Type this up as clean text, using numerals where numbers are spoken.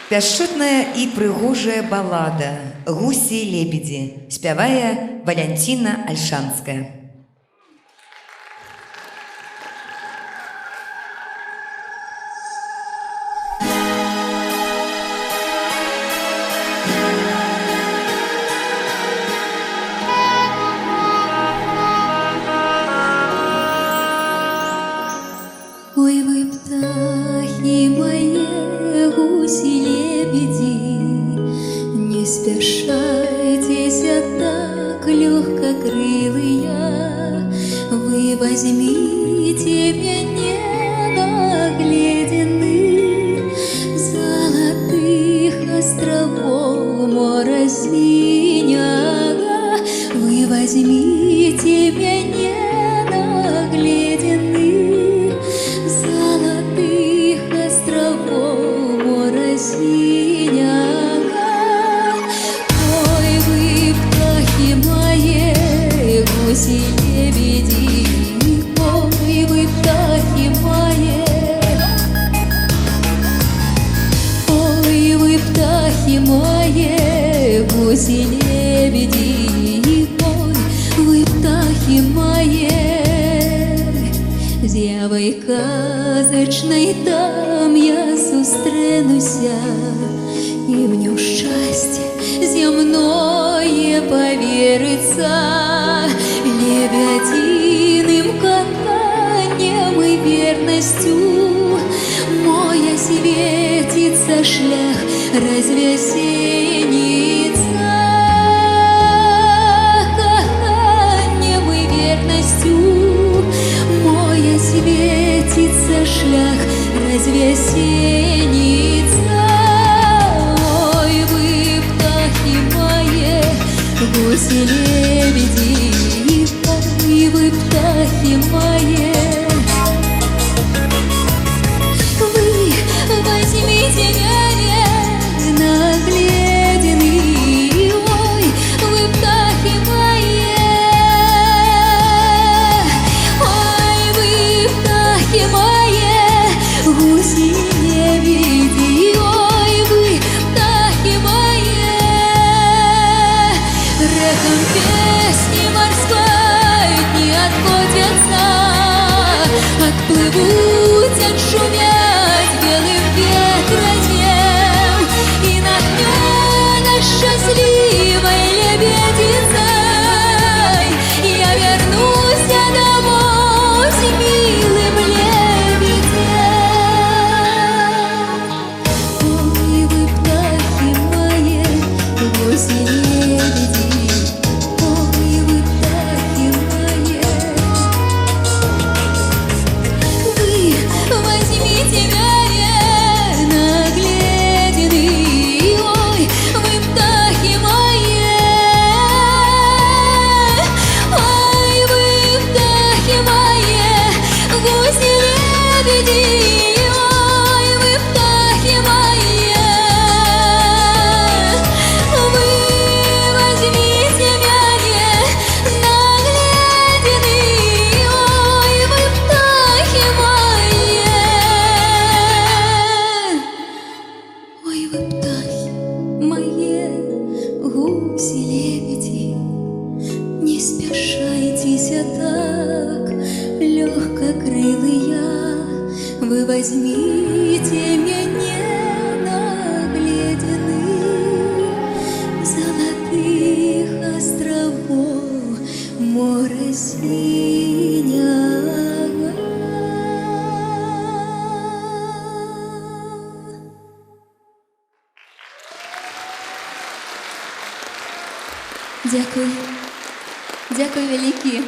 Пяшчотная і прыгожая балада «Гусі-лебедзі» спявае Валянціна Альшанская. Ой, вы птахи мои, гуси-лебеди, не спешайтесь так легкокрылые, вы возьмите меня нагляденных золотых островов моря синего, вы возьмите меня нагляденных золотых островов моря синего. Ой, вы птахи мои, гуси-лебеди, ой, вы птахи мои, ой, вы птахи мои, гуси-лебеди, ой, вы птахи мои. З'явой казочной там я сустрэнуся, и мне счастье земное поверится, лебединым катанием и верностью мой осветится шлях, развеселится катанием и верностью мой осветится шлях, развеселится. Ой, вы птахи мои, гуси-лебеди, ой, вы птахи мои, вы возьмите меня нагляденный, ой, вы птахи мои, ой, вы птахи мои, гуси-лебеди, ой, вы птахи мои, реком песни морской не отходятся, отплывут, отшумят белым ветром, и нагнёна счастливой лебедицей я вернусь домой с милым лебедем. Ой, вы птахи мои, гуси-лебеди, ой, вы птахи мои, вы возьмите меня нагляденный, ой, вы птахи мои, ой, вы птахи мои, гуси-лебеди, ой, вы птахи мои, вы возьмите меня нагляденный, ой, вы птахи мои, ой, вы птахи мои, гуси-лебеди, не спешайтесь так легкокрылые, вы возьмите меня нагляденных золотых островов моря синего. Дякую. Дякую велике.